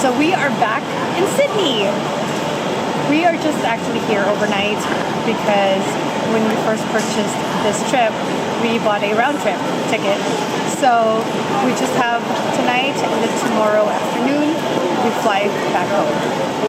So we are back in Sydney. We are just actually here overnight because when we first purchased this trip, we bought a round trip ticket. So we just have tonight and then tomorrow afternoon we fly back home.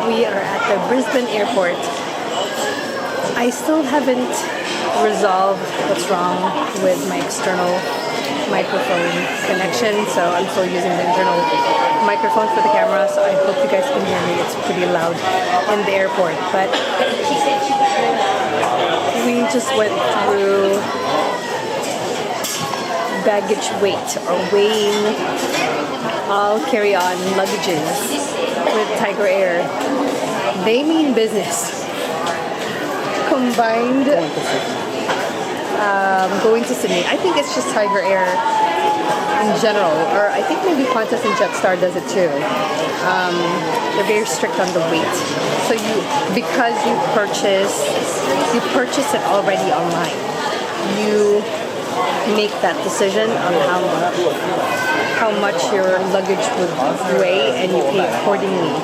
We are at the Brisbane airport. I still haven't resolved what's wrong with my external microphone connection, so I'm still using the internal microphone for the camera, so I hope you guys can hear me. It's pretty loud in the airport, but we just went through baggage weight or weighing all carry-on luggages with Tiger Air. They mean business. Combined going to Sydney. I think it's just Tiger Air in general, or I think maybe Qantas and Jetstar does it too. They're very strict on the weight. So because you purchase it already online, you make that decision on how much your luggage would weigh, and you pay accordingly.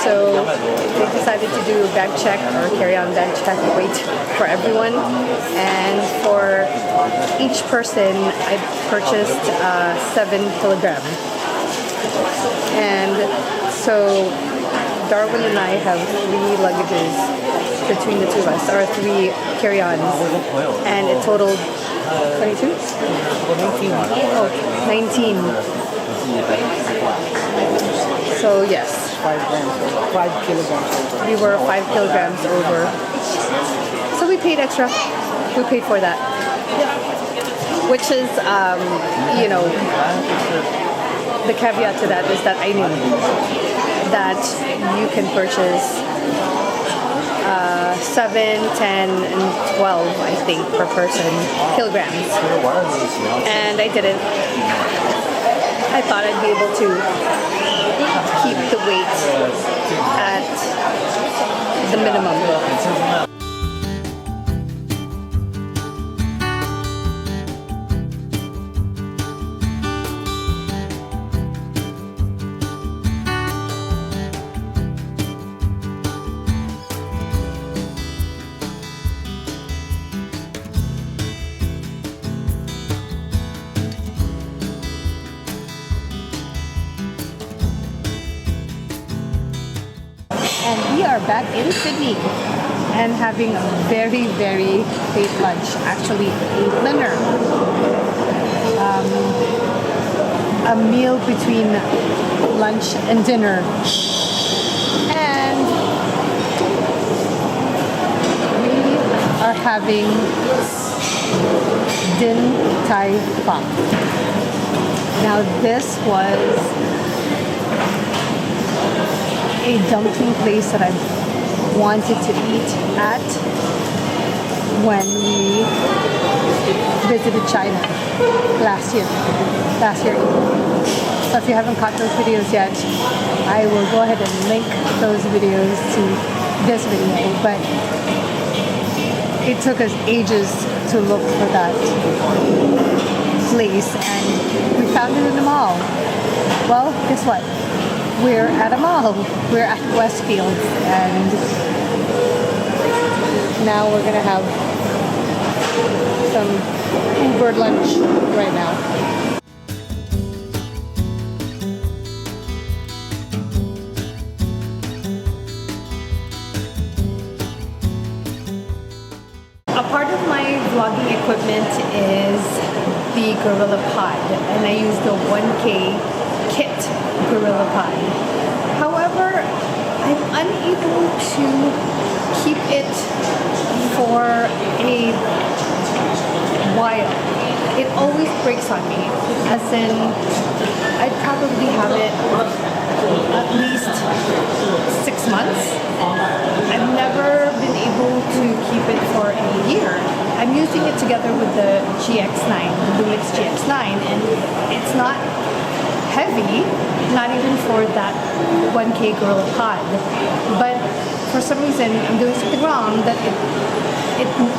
So they decided to do a bag check or carry-on bag check weight for everyone, and for each person I purchased 7 kilograms. And so Darwin and I have 3 luggages between the two of us, or 3 carry-ons, and it totaled 22? 19. Oh, 19. So yes. 5 kilograms. We were 5 kilograms over. So we paid extra. We paid for that. Which is, the caveat to that is that I knew that you can purchase 7, 10, and 12, I think, per person, kilograms. And I didn't. I thought I'd be able to keep the weight at the minimum. And we are back in Sydney and having a very, very late lunch. Actually, a dinner. A meal between lunch and dinner. And we are having Din Tai Fung. Now this was a dumpling place that I've wanted to eat at when we visited China last year. So if you haven't caught those videos yet, I will go ahead and link those videos to this video, but it took us ages to look for that place, and we found it in the mall. Well, guess what? We're at a mall. We're at Westfield, and now we're gonna have some Uber lunch right now. A part of my vlogging equipment is the GorillaPod, and I use the 1K kit GorillaPod. However, I'm unable to keep it for a while. It always breaks on me, as in I'd probably have it at least 6 months. I've never been able to keep it for a year. I'm using it together with the GX9, the Lumix GX9, and it's not heavy, not even for that 1K GorillaPod. But for some reason, I'm doing something wrong that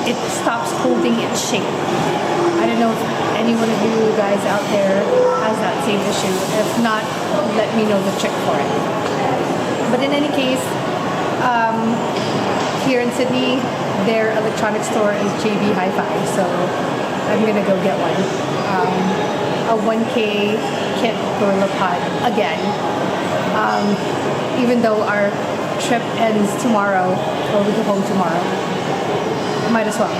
it stops holding its shape. I don't know if any one of you guys out there has that same issue. If not, let me know the trick for it. But in any case, here in Sydney, their electronic store is JB Hi-Fi, so I'm gonna go get one. A 1K kit GorillaPod again. Even though our trip ends tomorrow, or we go home tomorrow, might as well.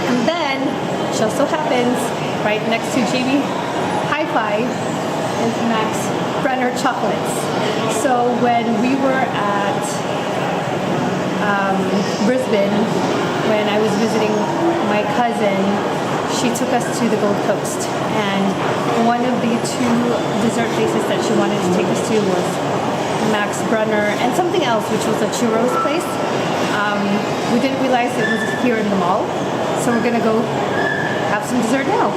And then, just so happens, right next to JB Hi-Fi is Max Brenner Chocolates. So when we were at Brisbane, when I was visiting my cousin, she took us to the Gold Coast, and one of the two dessert places that she wanted to take us to was Max Brunner and something else, which was a churros place. We didn't realize it was here in the mall, so we're gonna go have some dessert now.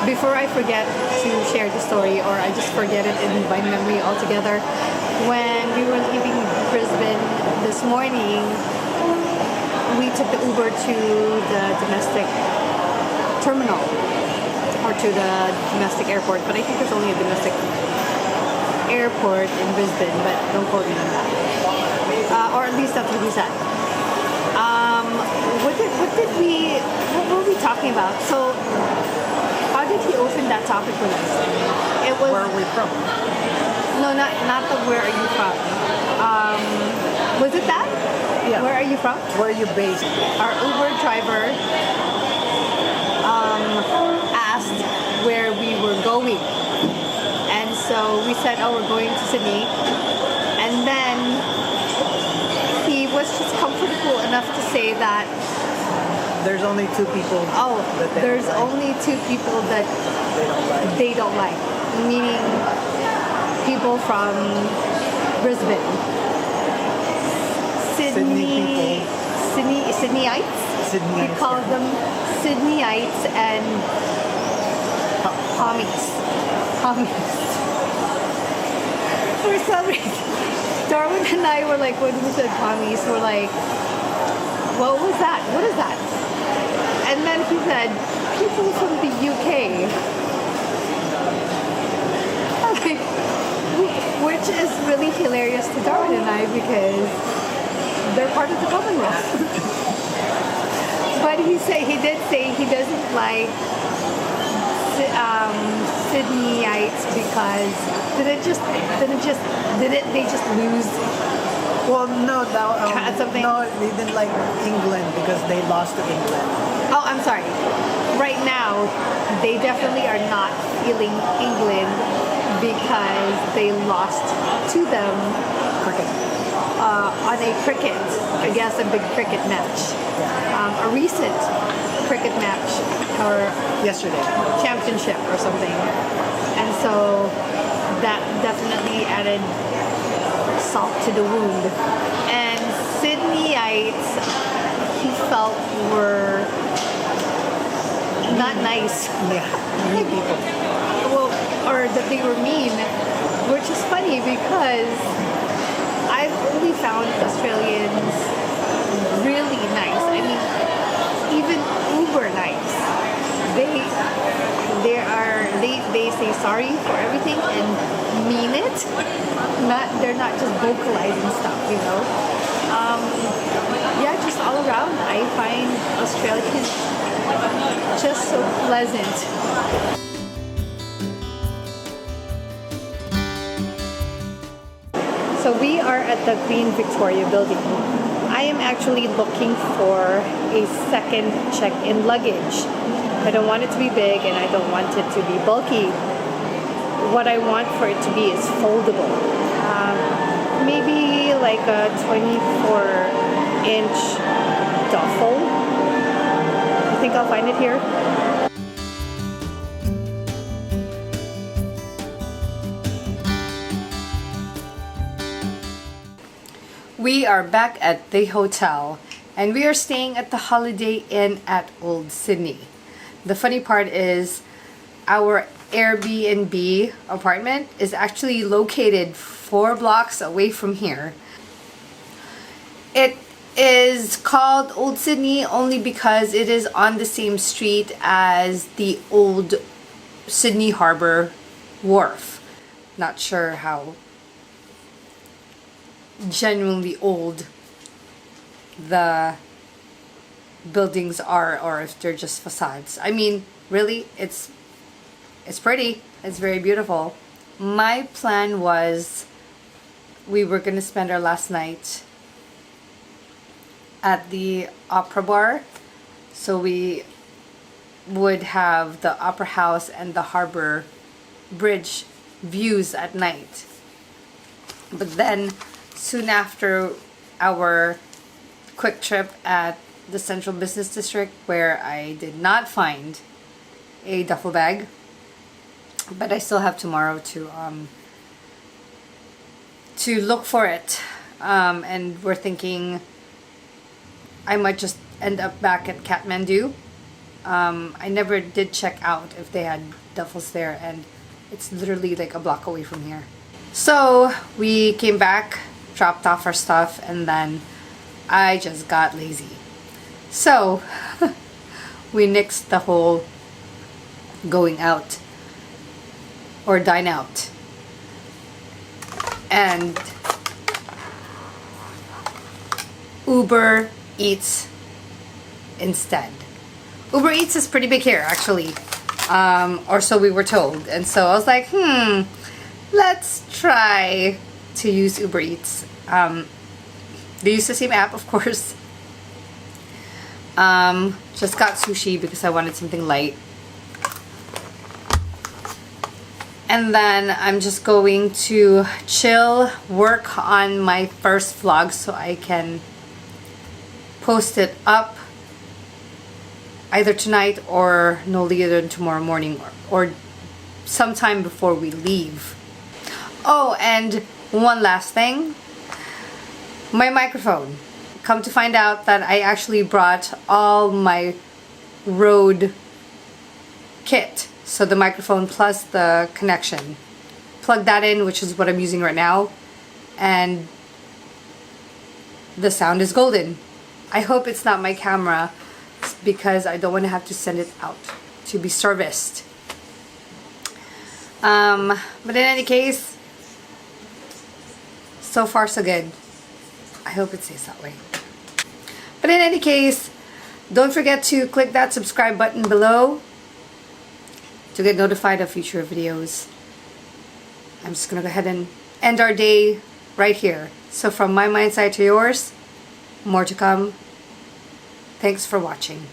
Before I forget to share the story, or I just forget it in my memory altogether, when we were leaving Brisbane this morning, we took the Uber to the domestic terminal, or to the domestic airport, but I think there's only a domestic airport in Brisbane, but don't quote me on that. Or at least that's what he said. What were we talking about? So, how did he open that topic with us? It was, Where are we from? no, not the where are you from. Was it that? Yeah. Where are you from? Where are you based? Our Uber driver asked where we were going. And so we said, oh, we're going to Sydney. And then he was just comfortable enough to say that, There's only two people. oh, that they there's don't like. only two people that They don't like. they don't like. Meaning people from Brisbane. Sydney Sydneyites? We Sydneyites, call yeah. them Sydneyites and Pommies. For some reason, Darwin and I were like, when we said Pommies, we're like, what was that? What is that? And then he said, people from the UK. Okay. Which is really hilarious to Darwin and I because they're part of the Commonwealth. But he did say he doesn't like Sydneyites because they just lose? Well, no, Something? no, they didn't like England because they lost to England. Oh, I'm sorry. Right now, they definitely are not feeling England because they lost to them Cricket. on a cricket, I guess a big cricket match. A recent cricket match or Yesterday. championship or something. And so that definitely added salt to the wound. And Sydneyites, he felt were not nice. Yeah, many people. Well, or that they were mean, which is funny because I've only found Australians really nice. I mean, even uber nice. They say sorry for everything and mean it. They're not just vocalizing stuff, you know. Yeah, just all around, I find Australians just so pleasant. So we are at the Queen Victoria building. I am actually looking for a second check-in luggage. I don't want it to be big and I don't want it to be bulky. What I want for it to be is foldable. Maybe like a 24-inch duffel. I think I'll find it here. We are back at the hotel and we are staying at the Holiday Inn at Old Sydney. The funny part is our Airbnb apartment is actually located 4 blocks away from here. It is called Old Sydney only because it is on the same street as the old Sydney Harbour Wharf. Not sure how genuinely old the buildings are or if they're just facades. I mean, really, it's pretty. It's very beautiful. My plan was we were gonna spend our last night at the Opera Bar, so we would have the Opera House and the Harbour Bridge views at night. But then soon after our quick trip at the Central Business District, where I did not find a duffel bag, but I still have tomorrow to look for it, and we're thinking I might just end up back at Kathmandu. I never did check out if they had duffels there, and it's literally like a block away from here. So we came back, dropped off our stuff, and then I just got lazy. So we nixed the whole going out or dine out and Uber Eats instead. Uber Eats is pretty big here actually, or so we were told, and so I was like, let's try to use Uber Eats. They use the same app, of course. Just got sushi because I wanted something light. And then I'm just going to chill, work on my first vlog so I can post it up either tonight or no later than tomorrow morning or sometime before we leave. Oh, and one last thing. My microphone. Come to find out that I actually brought all my Rode kit. So the microphone plus the connection. Plug that in, which is what I'm using right now. And the sound is golden. I hope it's not my camera because I don't want to have to send it out to be serviced. But in any case, so far so good. I hope it stays that way. But in any case, don't forget to click that subscribe button below to get notified of future videos. I'm just gonna go ahead and end our day right here. So from my mind's eye to yours, more to come. Thanks for watching.